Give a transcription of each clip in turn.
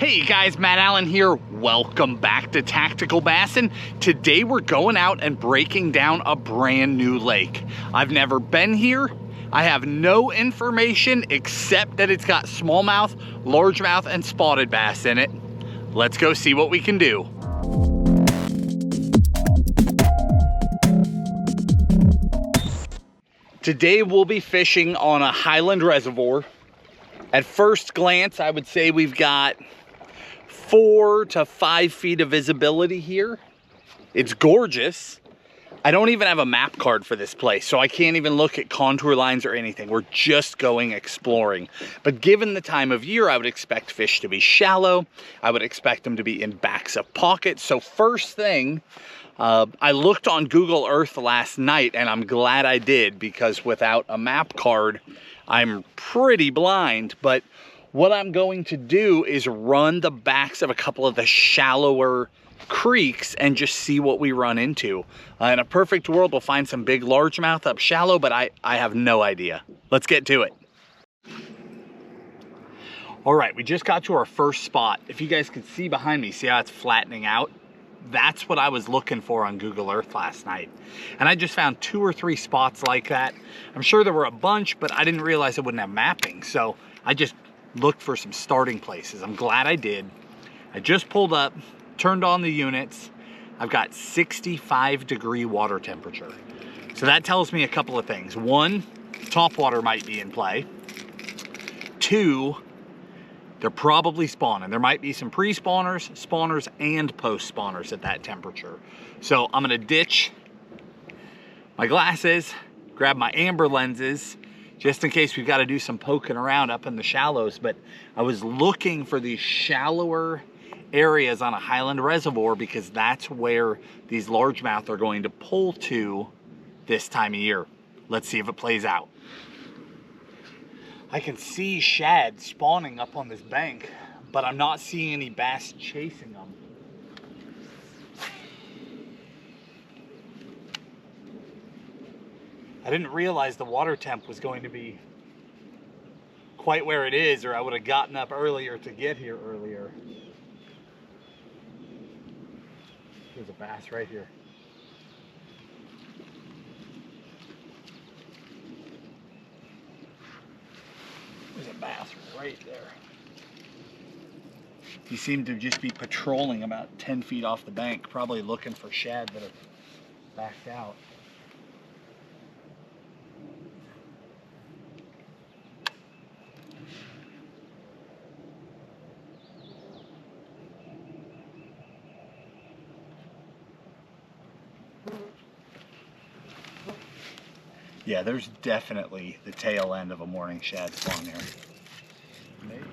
Hey guys, Matt Allen here. Welcome back to Tactical Bassin. Today we're going out and breaking down a brand new lake. I've never been here. I have no information except that it's got smallmouth, largemouth, and spotted bass in it. Let's go see what we can do. Today we'll be fishing on a highland reservoir. At first glance, I would say we've got 4 to 5 feet of visibility here. It's gorgeous. I don't even have a map card for this place, so I can't even look at contour lines or anything. We're just going exploring. But given the time of year, I would expect fish to be shallow. I would expect them to be in backs of pockets. So first thing, I looked on Google Earth last night, and I'm glad I did, because without a map card, I'm pretty blind. But what I'm going to do is run the backs of a couple of the shallower creeks and just see what we run into. In a perfect world, we'll find some big largemouth up shallow, but I have no idea. Let's get to it. All right, we just got to our first spot. If you guys can see behind me, see how it's flattening out? That's what I was looking for on Google Earth last night. And I just found 2 or 3 spots like that. I'm sure there were a bunch, but I didn't realize it wouldn't have mapping. So I just looked for some starting places. I'm glad I did. I just pulled up, turned on the units. I've got 65-degree water temperature. So that tells me a couple of things. 1, topwater might be in play. 2, they're probably spawning. There might be some pre-spawners, spawners, and post-spawners at that temperature. So I'm gonna ditch my glasses, grab my amber lenses, just in case we've got to do some poking around up in the shallows. But I was looking for these shallower areas on a highland reservoir because that's where these largemouth are going to pull to this time of year. Let's see if it plays out. I can see shad spawning up on this bank, but I'm not seeing any bass chasing them. I didn't realize the water temp was going to be quite where it is, or I would have gotten up earlier to get here earlier. There's a bass right here. There's a bass right there. He seemed to just be patrolling about 10 feet off the bank, probably looking for shad that have backed out. Yeah, there's definitely the tail end of a morning shad spawn here. Maybe.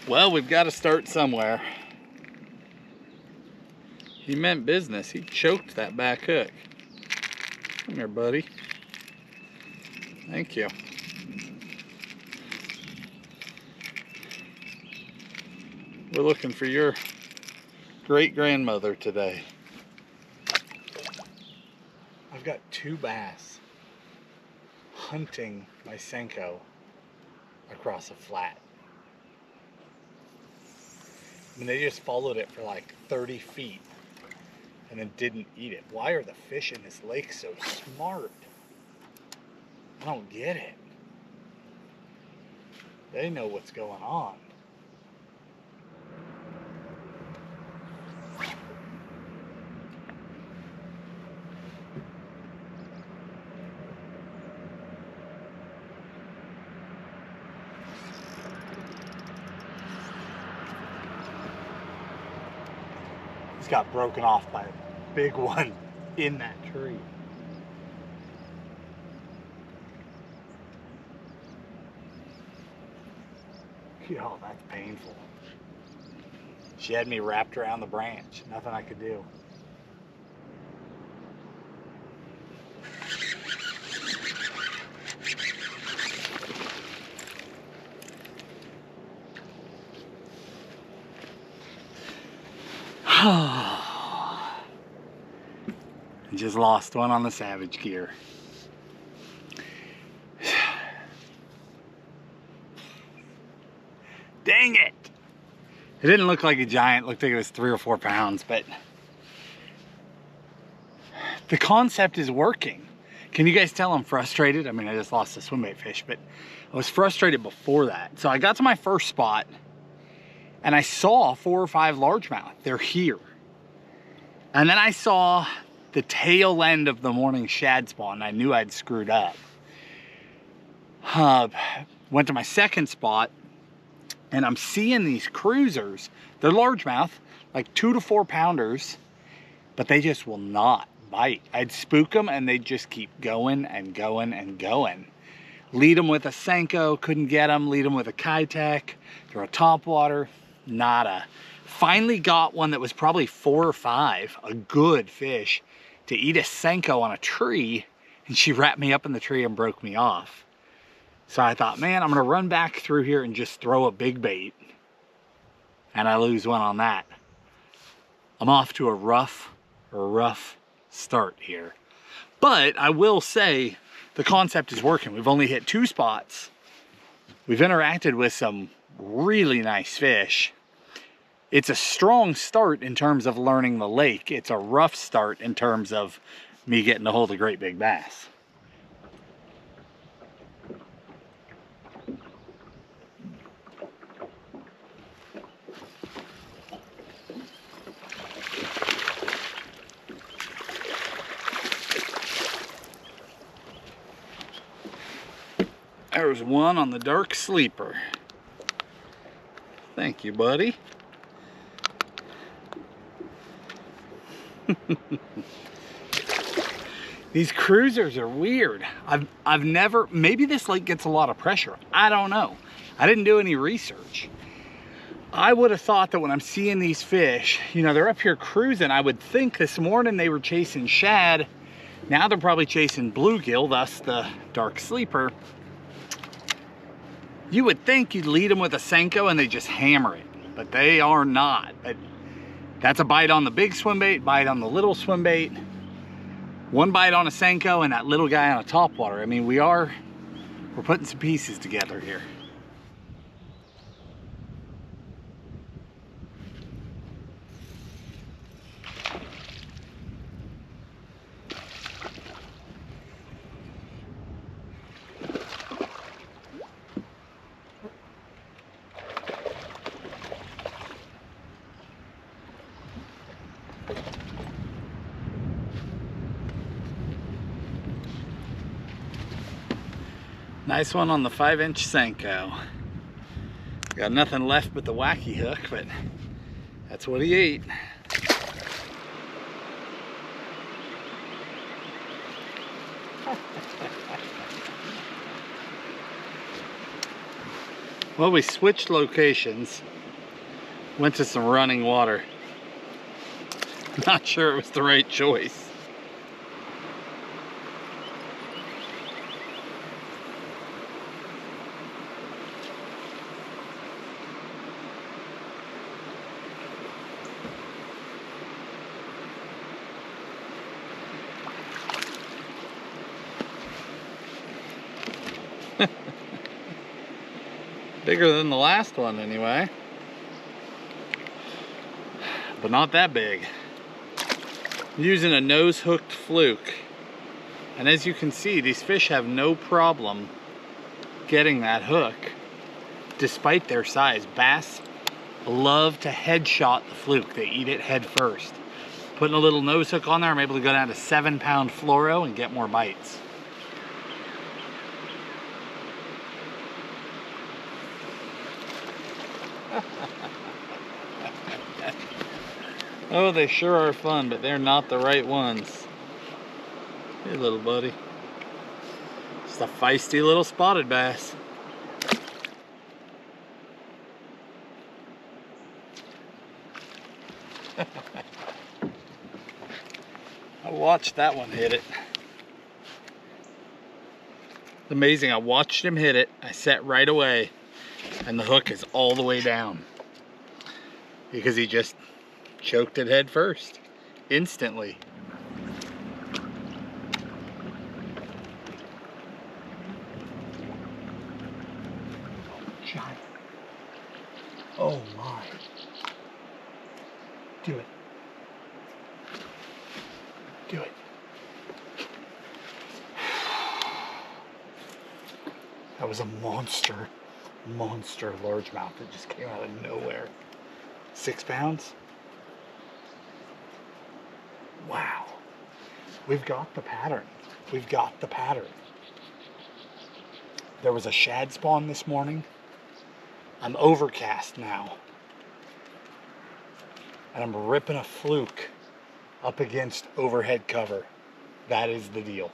Well, we've got to start somewhere. He meant business. He choked that back hook. Come here, buddy. Thank you. We're looking for your great-grandmother today. I've got 2 bass hunting my Senko across a flat. I mean, they just followed it for like 30 feet and then didn't eat it. Why are the fish in this lake so smart? I don't get it. They know what's going on. It's got broken off by a big one in that tree. Oh, that's painful. She had me wrapped around the branch. Nothing I could do. And just lost one on the Savage gear. Dang it! It didn't look like a giant, it looked like it was 3 or 4 pounds, but the concept is working. Can you guys tell I'm frustrated? I mean, I just lost a swimbait fish, but I was frustrated before that. So I got to my first spot and I saw 4 or 5 largemouth. They're here. And then I saw the tail end of the morning shad spawn and I knew I'd screwed up. Went to my second spot and I'm seeing these cruisers. They're largemouth, like 2 to 4 pounders, but they just will not bite. I'd spook them and they'd just keep going and going and going. Lead them with a Senko, couldn't get them. Lead them with a Kitech, throw a topwater, nada. Finally got one that was probably 4 or 5, a good fish, to eat a Senko on a tree, and she wrapped me up in the tree and broke me off. So I thought, man, I'm gonna run back through here and just throw a big bait. And I lose one on that. I'm off to a rough start here. But I will say the concept is working. We've only hit 2 spots. We've interacted with some really nice fish. It's a strong start in terms of learning the lake. It's a rough start in terms of me getting a hold of great big bass. There's one on the dark sleeper. Thank you, buddy. These cruisers are weird. I've never, maybe this lake gets a lot of pressure. I don't know. I didn't do any research. I would have thought that when I'm seeing these fish, you know, they're up here cruising. I would think this morning they were chasing shad. Now they're probably chasing bluegill, thus the dark sleeper. You would think you'd lead them with a Senko and they just hammer it, but they are not. That's a bite on the big swimbait, bite on the little swimbait, 1 bite on a Senko, and that little guy on a topwater. I mean, we're putting some pieces together here. Nice one on the 5-inch Senko. Got nothing left but the wacky hook, but that's what he ate. Well, we switched locations, went to some running water. Not sure it was the right choice. Bigger than the last one anyway, but not that big. I'm using a nose hooked fluke, and as you can see, these fish have no problem getting that hook despite their size. Bass love to headshot the fluke. They eat it head first. Putting a little nose hook on there, I'm able to go down to 7-pound fluoro and get more bites. Oh, they sure are fun, but they're not the right ones. Hey, little buddy. Just a feisty little spotted bass. I watched that one hit it. It's amazing. I watched him hit it. I set right away, and the hook is all the way down because he just choked it head first instantly. Oh my. Do it. Do it. That was a monster largemouth that just came out of nowhere. 6 pounds? Wow. We've got the pattern. We've got the pattern. There was a shad spawn this morning. I'm overcast now. And I'm ripping a fluke up against overhead cover. That is the deal.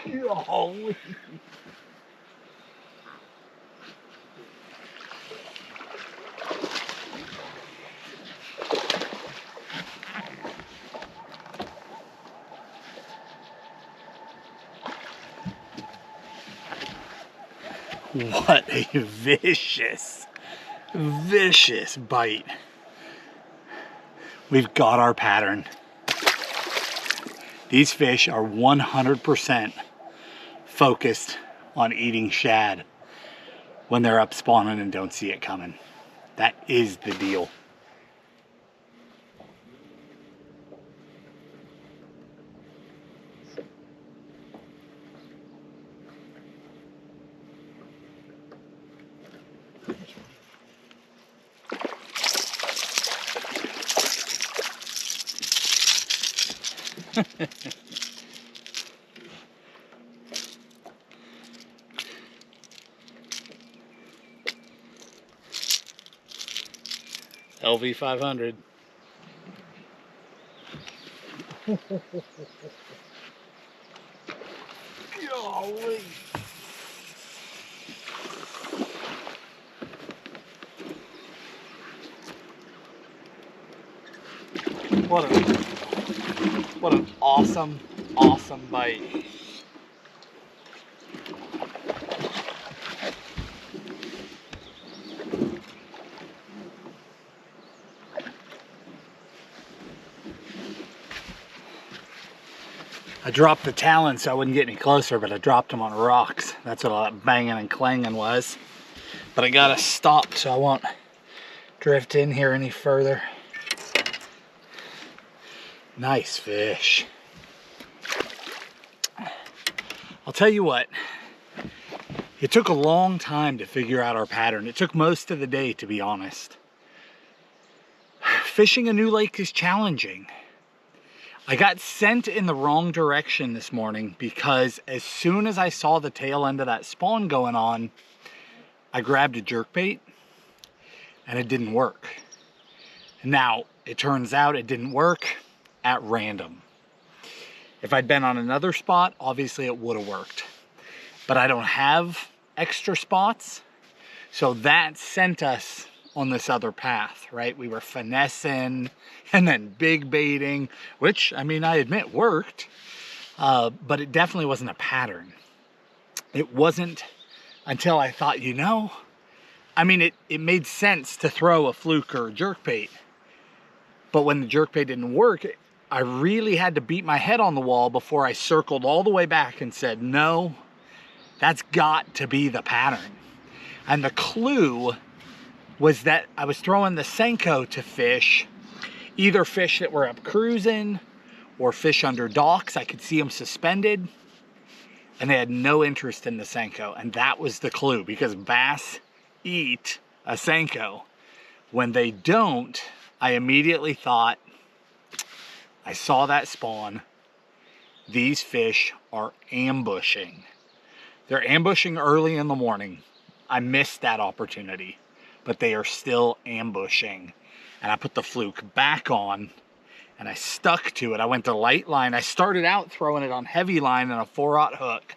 Golly. What a vicious bite. We've got our pattern. These fish are 100% focused on eating shad when they're up spawning and don't see it coming. That is the deal. LV 500. Golly. What an awesome bite. I dropped the talon so I wouldn't get any closer, but I dropped them on rocks. That's what all that banging and clanging was. But I gotta stop so I won't drift in here any further. Nice fish. I'll tell you what, it took a long time to figure out our pattern. It took most of the day, to be honest. Fishing a new lake is challenging. I got sent in the wrong direction this morning because as soon as I saw the tail end of that spawn going on, I grabbed a jerkbait and it didn't work. Now, it turns out it didn't work at random. If I'd been on another spot, obviously it would have worked. But I don't have extra spots, so that sent us on this other path, right? We were finessing and then big baiting, which, I mean, I admit worked, but it definitely wasn't a pattern. It wasn't until I thought, you know, I mean, it made sense to throw a fluke or a jerkbait, but when the jerkbait didn't work, I really had to beat my head on the wall before I circled all the way back and said, no, that's got to be the pattern. And the clue was that I was throwing the Senko to fish, either fish that were up cruising or fish under docks. I could see them suspended and they had no interest in the Senko. And that was the clue, because bass eat a Senko. When they don't, I immediately thought, I saw that spawn. These fish are ambushing. They're ambushing early in the morning. I missed that opportunity, but they are still ambushing. And I put the fluke back on and I stuck to it. I went to light line. I started out throwing it on heavy line and a 4/0 hook.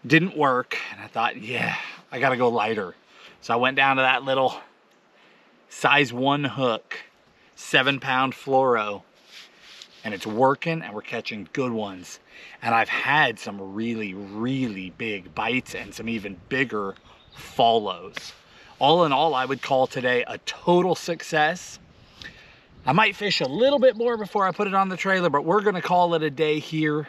Didn't work. And I thought, yeah, I gotta go lighter. So I went down to that little size 1 hook, 7-pound fluoro. And it's working and we're catching good ones. And I've had some really, really big bites and some even bigger follows. All in all, I would call today a total success. I might fish a little bit more before I put it on the trailer, but we're gonna call it a day here.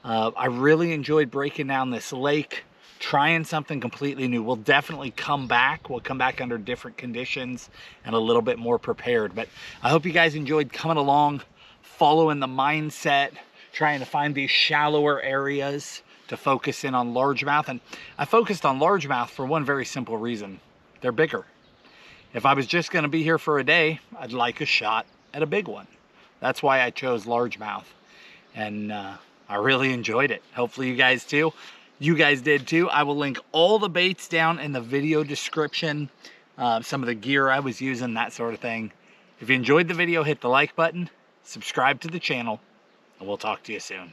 I really enjoyed breaking down this lake, trying something completely new. We'll definitely come back. We'll come back under different conditions and a little bit more prepared. But I hope you guys enjoyed coming along, following the mindset, trying to find these shallower areas to focus in on largemouth. And I focused on largemouth for one very simple reason. They're bigger. If I was just gonna be here for a day, I'd like a shot at a big one. That's why I chose largemouth. And I really enjoyed it. Hopefully you guys too. You guys did too. I will link all the baits down in the video description. Some of the gear I was using, that sort of thing. If you enjoyed the video, hit the like button, subscribe to the channel, and we'll talk to you soon.